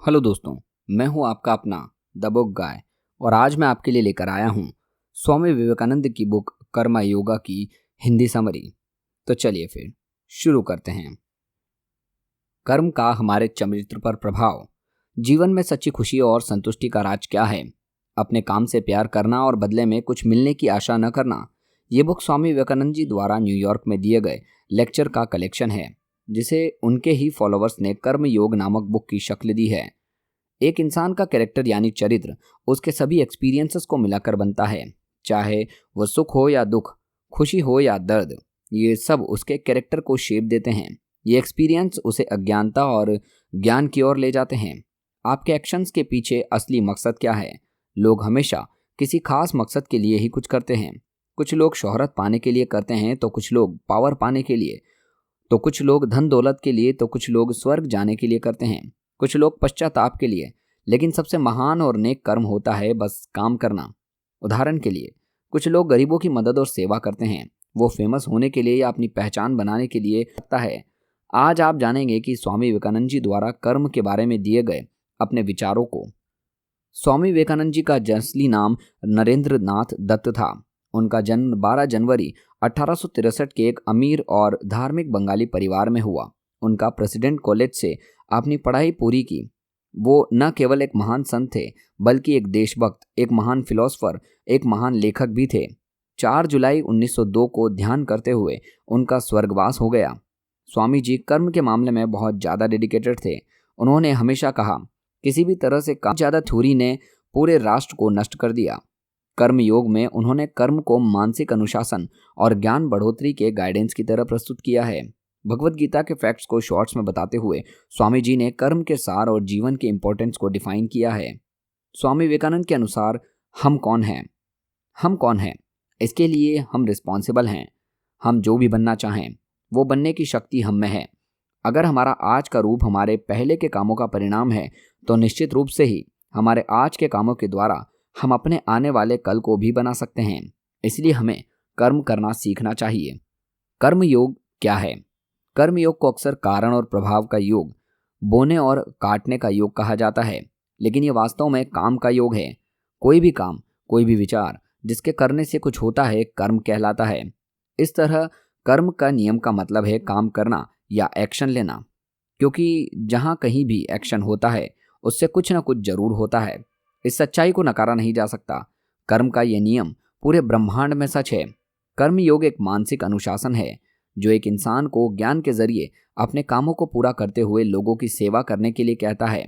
Hello दोस्तों, मैं हूं आपका अपना द बुक गाय और आज मैं आपके लिए लेकर आया हूं स्वामी विवेकानंद की बुक कर्मा योगा की हिंदी समरी। तो चलिए फिर शुरू करते हैं। कर्म का हमारे चरित्र पर प्रभाव। जीवन में सच्ची खुशी और संतुष्टि का राज क्या है? अपने काम से प्यार करना और बदले में कुछ मिलने की आशा न करना। ये बुक स्वामी विवेकानंद जी द्वारा न्यूयॉर्क में दिए गए लेक्चर का कलेक्शन है, जिसे उनके ही फॉलोअर्स ने कर्म योग नामक बुक की शक्ल दी है। एक इंसान का कैरेक्टर यानी चरित्र उसके सभी एक्सपीरियंसेस को मिलाकर बनता है, चाहे वह सुख हो या दुख, खुशी हो या दर्द। ये सब उसके कैरेक्टर को शेप देते हैं। ये एक्सपीरियंस उसे अज्ञानता और ज्ञान की ओर ले जाते हैं। आपके एक्शंस के पीछे असली मकसद क्या है? लोग हमेशा किसी खास मकसद के लिए ही कुछ करते हैं। कुछ लोग शोहरत पाने के लिए करते हैं, तो कुछ लोग पावर पाने के लिए, तो कुछ लोग धन दौलत के लिए, तो कुछ लोग स्वर्ग जाने के लिए करते हैं, कुछ लोग पश्चाताप के लिए। लेकिन सबसे महान और नेक कर्म होता है बस काम करना। उदाहरण के लिए, कुछ लोग गरीबों की मदद और सेवा करते हैं। वो फेमस होने के लिए या अपनी पहचान बनाने के लिए करता है। आज आप जानेंगे कि स्वामी विवेकानंद जी द्वारा कर्म के बारे में दिए गए अपने विचारों को। स्वामी विवेकानंद जी का असली नाम नरेंद्र नाथ दत्त था। उनका जन्म 12 जनवरी 1863 के एक अमीर और धार्मिक बंगाली परिवार में हुआ। उनका प्रेसिडेंट कॉलेज से अपनी पढ़ाई पूरी की। वो न केवल एक महान संत थे, बल्कि एक देशभक्त, एक महान फिलोसोफर, एक महान लेखक भी थे। 4 जुलाई 1902 को ध्यान करते हुए उनका स्वर्गवास हो गया। स्वामी जी कर्म के मामले में बहुत ज़्यादा डेडिकेटेड थे। उन्होंने हमेशा कहा, किसी भी तरह से काम ज़्यादा थ्योरी ने पूरे राष्ट्र को नष्ट कर दिया। कर्म योग में उन्होंने कर्म को मानसिक अनुशासन और ज्ञान बढ़ोतरी के गाइडेंस की तरह प्रस्तुत किया है। भगवत गीता के फैक्ट्स को शॉर्ट्स में बताते हुए स्वामी जी ने कर्म के सार और जीवन के इंपॉर्टेंस को डिफाइन किया है। स्वामी विवेकानंद के अनुसार हम कौन हैं? हम कौन हैं? इसके लिए हम रिस्पॉन्सिबल हैं। हम जो भी बनना चाहें वो बनने की शक्ति हम में है। अगर हमारा आज का रूप हमारे पहले के कामों का परिणाम है, तो निश्चित रूप से ही हमारे आज के कामों के द्वारा हम अपने आने वाले कल को भी बना सकते हैं। इसलिए हमें कर्म करना सीखना चाहिए। कर्म योग क्या है? कर्म योग को अक्सर कारण और प्रभाव का योग, बोने और काटने का योग कहा जाता है, लेकिन ये वास्तव में काम का योग है। कोई भी काम, कोई भी विचार जिसके करने से कुछ होता है, कर्म कहलाता है। इस तरह कर्म का नियम का मतलब है काम करना या एक्शन लेना, क्योंकि जहाँ कहीं भी एक्शन होता है उससे कुछ ना कुछ जरूर होता है। इस सच्चाई को नकारा नहीं जा सकता। कर्म का यह नियम पूरे ब्रह्मांड में सच है। कर्म योग एक मानसिक अनुशासन है जो एक इंसान को ज्ञान के जरिए अपने कामों को पूरा करते हुए लोगों की सेवा करने के लिए कहता है।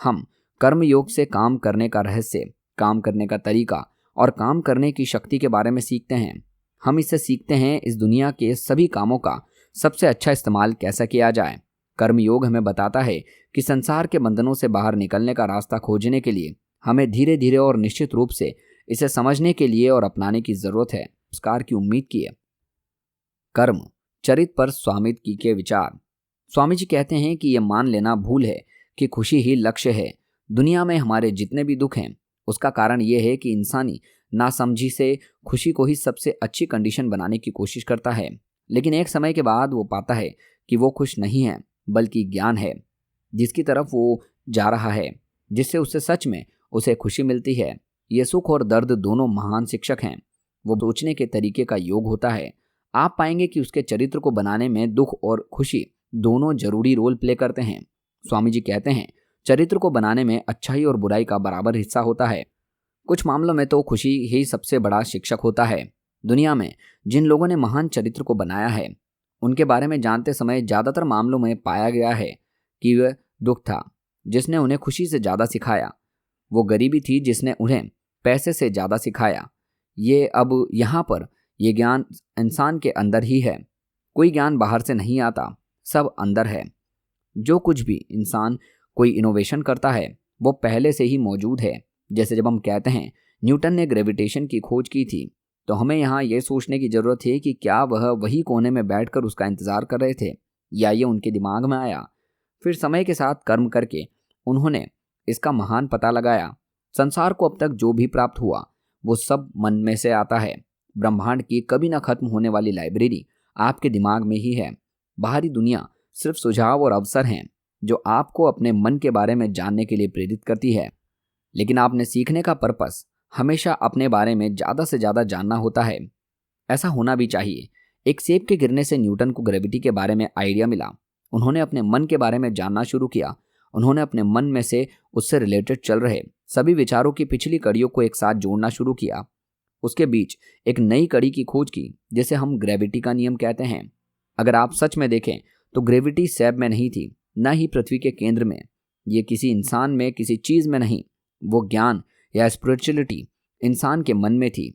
हम कर्म योग से काम करने का रहस्य, काम करने का तरीका और काम करने की शक्ति के बारे में सीखते हैं। हम इससे सीखते हैं इस दुनिया के सभी कामों का सबसे अच्छा इस्तेमाल कैसा किया जाए। कर्म योग हमें बताता है कि संसार के बंधनों से बाहर निकलने का रास्ता खोजने के लिए हमें धीरे धीरे और निश्चित रूप से इसे समझने के लिए और अपनाने की जरूरत है। पुरस्कार की उम्मीद की है। कर्म चरित्र पर स्वामी के विचार। स्वामी जी कहते हैं कि यह मान लेना भूल है कि खुशी ही लक्ष्य है। दुनिया में हमारे जितने भी दुख हैं उसका कारण यह है कि इंसानी नासमझी से खुशी को ही सबसे अच्छी कंडीशन बनाने की कोशिश करता है। लेकिन एक समय के बाद वो पाता है कि वो खुश नहीं है, बल्कि ज्ञान है जिसकी तरफ वो जा रहा है, जिससे उसे सच में उसे खुशी मिलती है। ये सुख और दर्द दोनों महान शिक्षक हैं। वो सोचने के तरीके का योग होता है। आप पाएंगे कि उसके चरित्र को बनाने में दुख और खुशी दोनों जरूरी रोल प्ले करते हैं। स्वामी जी कहते हैं, चरित्र को बनाने में अच्छाई और बुराई का बराबर हिस्सा होता है। कुछ मामलों में तो खुशी ही सबसे बड़ा शिक्षक होता है। दुनिया में जिन लोगों ने महान चरित्र को बनाया है, उनके बारे में जानते समय ज़्यादातर मामलों में पाया गया है कि वह दुख था जिसने उन्हें खुशी से ज़्यादा सिखाया। वो गरीबी थी जिसने उन्हें पैसे से ज़्यादा सिखाया। ये अब यहाँ पर यह ज्ञान इंसान के अंदर ही है। कोई ज्ञान बाहर से नहीं आता, सब अंदर है। जो कुछ भी इंसान कोई इनोवेशन करता है वो पहले से ही मौजूद है। जैसे जब हम कहते हैं न्यूटन ने ग्रेविटेशन की खोज की थी, तो हमें यहाँ ये सोचने की ज़रूरत है कि क्या वह वही कोने में बैठकर उसका इंतज़ार कर रहे थे या ये उनके दिमाग में आया। फिर समय के साथ कर्म करके उन्होंने इसका महान पता लगाया। संसार को अब तक जो भी प्राप्त हुआ वो सब मन में से आता है। ब्रह्मांड की कभी ना खत्म होने वाली लाइब्रेरी आपके दिमाग में ही है। बाहरी दुनिया सिर्फ सुझाव और अवसर हैं जो आपको अपने मन के बारे में जानने के लिए प्रेरित करती है। लेकिन आपने सीखने का पर्पस हमेशा अपने बारे में ज़्यादा से ज़्यादा जानना होता है। ऐसा होना भी चाहिए। एक सेब के गिरने से न्यूटन को ग्रेविटी के बारे में आइडिया मिला। उन्होंने अपने मन के बारे में जानना शुरू किया। उन्होंने अपने मन में से उससे रिलेटेड चल रहे सभी विचारों की पिछली कड़ियों को एक साथ जोड़ना शुरू किया। उसके बीच एक नई कड़ी की खोज की जिसे हम ग्रेविटी का नियम कहते हैं। अगर आप सच में देखें तो ग्रेविटी सेब में नहीं थी, न ही पृथ्वी के केंद्र में, ये किसी इंसान में, किसी चीज़ में नहीं। वो ज्ञान या स्पिरिचुअलिटी इंसान के मन में थी।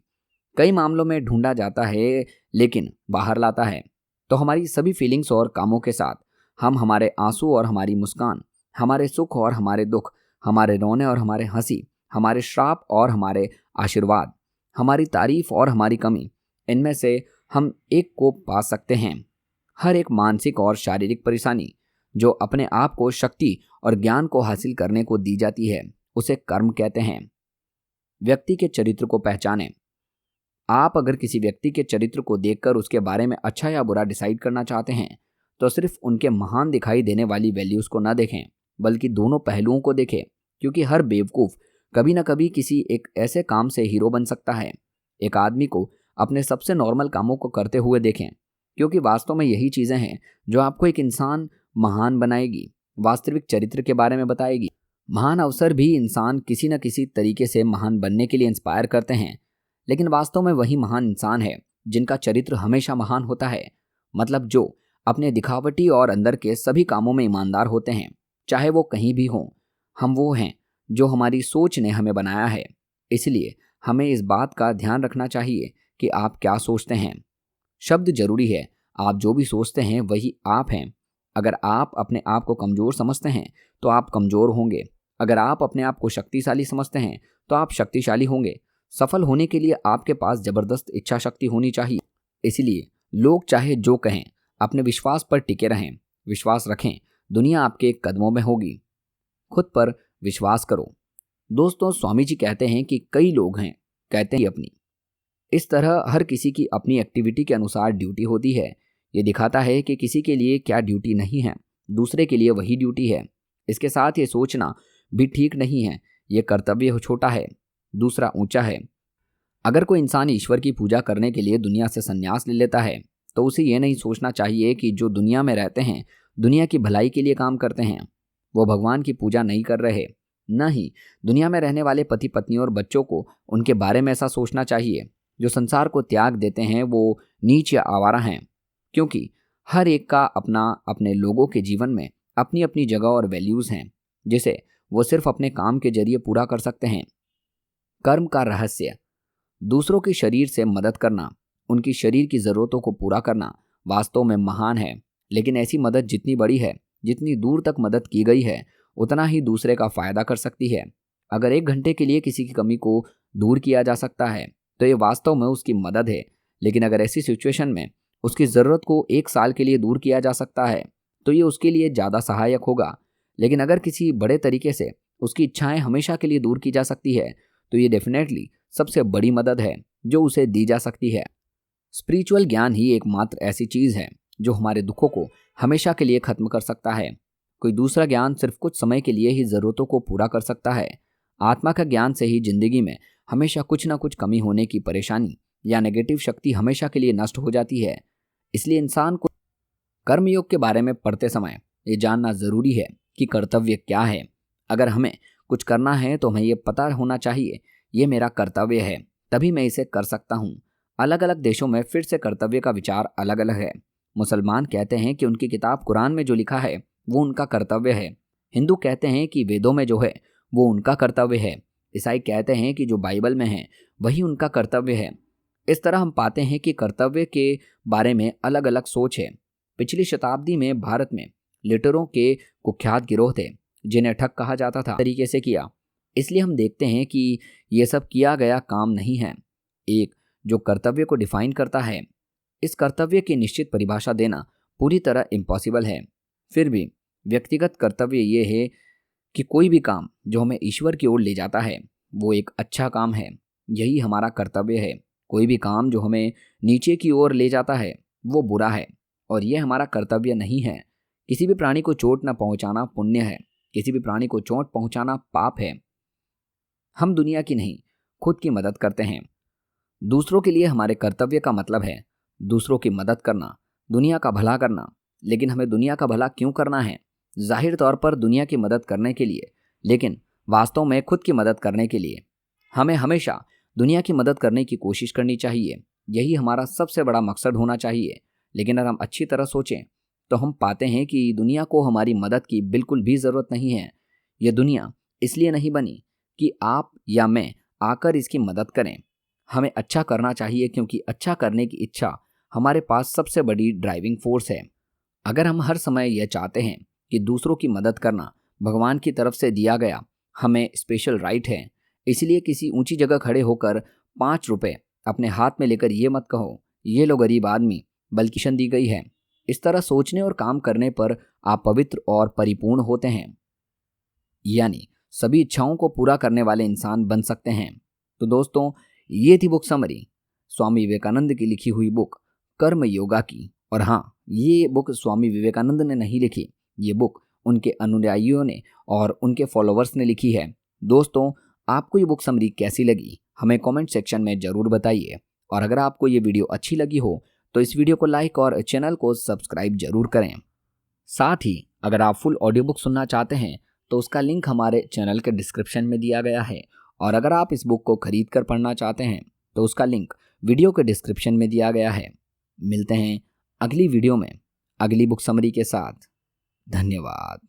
कई मामलों में ढूंढा जाता है लेकिन बाहर लाता है। तो हमारी सभी फीलिंग्स और कामों के साथ हम हमारे आंसू और हमारी मुस्कान, हमारे सुख और हमारे दुख, हमारे रोने और हमारे हंसी, हमारे श्राप और हमारे आशीर्वाद, हमारी तारीफ और हमारी कमी, इनमें से हम एक को पा सकते हैं। हर एक मानसिक और शारीरिक परेशानी जो अपने आप को शक्ति और ज्ञान को हासिल करने को दी जाती है उसे कर्म कहते हैं। व्यक्ति के चरित्र को पहचानें। आप अगर किसी व्यक्ति के चरित्र को देखकर उसके बारे में अच्छा या बुरा डिसाइड करना चाहते हैं तो सिर्फ उनके महान दिखाई देने वाली वैल्यूज़ को न देखें, बल्कि दोनों पहलुओं को देखें। क्योंकि हर बेवकूफ़ कभी न कभी किसी एक ऐसे काम से हीरो बन सकता है। एक आदमी को अपने सबसे नॉर्मल कामों को करते हुए देखें, क्योंकि वास्तव में यही चीज़ें हैं जो आपको एक इंसान महान बनाएगी, वास्तविक चरित्र के बारे में बताएगी। महान अवसर भी इंसान किसी न किसी तरीके से महान बनने के लिए इंस्पायर करते हैं, लेकिन वास्तव में वही महान इंसान है जिनका चरित्र हमेशा महान होता है। मतलब जो अपने दिखावटी और अंदर के सभी कामों में ईमानदार होते हैं, चाहे वो कहीं भी हों। हम वो हैं जो हमारी सोच ने हमें बनाया है। इसलिए हमें इस बात का ध्यान रखना चाहिए कि आप क्या सोचते हैं। शब्द जरूरी है, आप जो भी सोचते हैं वही आप हैं। अगर आप अपने आप को कमज़ोर समझते हैं तो आप कमज़ोर होंगे। अगर आप अपने आप को शक्तिशाली समझते हैं तो आप शक्तिशाली होंगे। सफल होने के लिए आपके पास ज़बरदस्त इच्छा शक्ति होनी चाहिए। इसलिए लोग चाहे जो कहें, अपने विश्वास पर टिके रहें, विश्वास रखें, दुनिया आपके कदमों में होगी। खुद पर विश्वास करो। दोस्तों, स्वामी जी कहते हैं कि कई लोग हैं, कहते हैं अपनी। इस तरह हर किसी की अपनी एक्टिविटी के अनुसार ड्यूटी होती है। ये दिखाता है कि किसी के लिए क्या ड्यूटी नहीं है, दूसरे के लिए वही ड्यूटी है। इसके साथ ये सोचना भी ठीक नहीं है ये कर्तव्य छोटा है, दूसरा ऊंचा है। अगर कोई इंसान ईश्वर की पूजा करने के लिए दुनिया से संन्यास ले लेता है तो उसे ये नहीं सोचना चाहिए कि जो दुनिया में रहते हैं, दुनिया की भलाई के लिए काम करते हैं, वो भगवान की पूजा नहीं कर रहे। न ही दुनिया में रहने वाले पति पत्नी और बच्चों को उनके बारे में ऐसा सोचना चाहिए। जो संसार को त्याग देते हैं वो नीच या आवारा हैं, क्योंकि हर एक का अपना अपने लोगों के जीवन में अपनी अपनी जगह और वैल्यूज़ हैं जिसे वो सिर्फ अपने काम के जरिए पूरा कर सकते हैं। कर्म का रहस्य, दूसरों के शरीर से मदद करना, उनकी शरीर की ज़रूरतों को पूरा करना वास्तव में महान है। लेकिन ऐसी मदद जितनी बड़ी है, जितनी दूर तक मदद की गई है, उतना ही दूसरे का फ़ायदा कर सकती है। अगर 1 घंटे के लिए किसी की कमी को दूर किया जा सकता है तो ये वास्तव में उसकी मदद है। लेकिन अगर ऐसी सिचुएशन में उसकी ज़रूरत को 1 साल के लिए दूर किया जा सकता है तो ये उसके लिए ज़्यादा सहायक होगा। लेकिन अगर किसी बड़े तरीके से उसकी इच्छाएं हमेशा के लिए दूर की जा सकती है तो ये डेफिनेटली सबसे बड़ी मदद है जो उसे दी जा सकती है। स्पिरिचुअल ज्ञान ही एकमात्र ऐसी चीज़ है जो हमारे दुखों को हमेशा के लिए ख़त्म कर सकता है। कोई दूसरा ज्ञान सिर्फ कुछ समय के लिए ही ज़रूरतों को पूरा कर सकता है। आत्मा का ज्ञान से ही जिंदगी में हमेशा कुछ ना कुछ कमी होने की परेशानी या नेगेटिव शक्ति हमेशा के लिए नष्ट हो जाती है। इसलिए इंसान को कर्मयोग के बारे में पढ़ते समय ये जानना ज़रूरी है कि कर्तव्य क्या है। अगर हमें कुछ करना है तो हमें ये पता होना चाहिए ये मेरा कर्तव्य है, तभी मैं इसे कर सकता हूँ। अलग अलग देशों में फिर से कर्तव्य का विचार अलग अलग है। मुसलमान कहते हैं कि उनकी किताब कुरान में जो लिखा है वो उनका कर्तव्य है। हिंदू कहते हैं कि वेदों में जो है वो उनका कर्तव्य है। ईसाई कहते हैं कि जो बाइबल में है वही उनका कर्तव्य है। इस तरह हम पाते हैं कि कर्तव्य के बारे में अलग अलग सोच है। पिछली शताब्दी में भारत में लिटरों के कुख्यात गिरोह थे जिन्हें ठग कहा जाता था, तरीके से किया। इसलिए हम देखते हैं कि ये सब किया गया काम नहीं है। एक जो कर्तव्य को डिफाइन करता है, इस कर्तव्य की निश्चित परिभाषा देना पूरी तरह इम्पॉसिबल है। फिर भी व्यक्तिगत कर्तव्य ये है कि कोई भी काम जो हमें ईश्वर की ओर ले जाता है वो एक अच्छा काम है, यही हमारा कर्तव्य है। कोई भी काम जो हमें नीचे की ओर ले जाता है वो बुरा है और ये हमारा कर्तव्य नहीं है। किसी भी प्राणी को चोट न पहुंचाना पुण्य है, किसी भी प्राणी को चोट पहुंचाना पाप है। हम दुनिया की नहीं, खुद की मदद करते हैं। दूसरों के लिए हमारे कर्तव्य का मतलब है दूसरों की मदद करना, दुनिया का भला करना। लेकिन हमें दुनिया का भला क्यों करना है? जाहिर तौर पर दुनिया की मदद करने के लिए, लेकिन वास्तव में खुद की मदद करने के लिए। हमें हमेशा दुनिया की मदद करने की कोशिश करनी चाहिए, यही हमारा सबसे बड़ा मकसद होना चाहिए। लेकिन अगर हम अच्छी तरह सोचें तो हम पाते हैं कि दुनिया को हमारी मदद की बिल्कुल भी ज़रूरत नहीं है। यह दुनिया इसलिए नहीं बनी कि आप या मैं आकर इसकी मदद करें। हमें अच्छा करना चाहिए क्योंकि अच्छा करने की इच्छा हमारे पास सबसे बड़ी ड्राइविंग फोर्स है। अगर हम हर समय यह चाहते हैं कि दूसरों की मदद करना भगवान की तरफ से दिया गया हमें स्पेशल राइट है, इसलिए किसी ऊंची जगह खड़े होकर 5 रुपए अपने हाथ में लेकर ये मत कहो ये लो गरीब आदमी, बल्कि शन दी गई है। इस तरह सोचने और काम करने पर आप पवित्र और परिपूर्ण होते हैं, यानी सभी इच्छाओं को पूरा करने वाले इंसान बन सकते हैं। तो दोस्तों, ये थी बुक समरी स्वामी विवेकानंद की लिखी हुई बुक कर्म योगा की। और हाँ, ये बुक स्वामी विवेकानंद ने नहीं लिखी, ये बुक उनके अनुयायियों ने और उनके फॉलोअर्स ने लिखी है। दोस्तों, आपको ये बुक समरी कैसी लगी हमें कमेंट सेक्शन में ज़रूर बताइए। और अगर आपको ये वीडियो अच्छी लगी हो तो इस वीडियो को लाइक और चैनल को सब्सक्राइब जरूर करें। साथ ही अगर आप फुल ऑडियो बुक सुनना चाहते हैं तो उसका लिंक हमारे चैनल के डिस्क्रिप्शन में दिया गया है। और अगर आप इस बुक को खरीद कर पढ़ना चाहते हैं तो उसका लिंक वीडियो के डिस्क्रिप्शन में दिया गया है। मिलते हैं अगली वीडियो में अगली बुक समरी के साथ। धन्यवाद।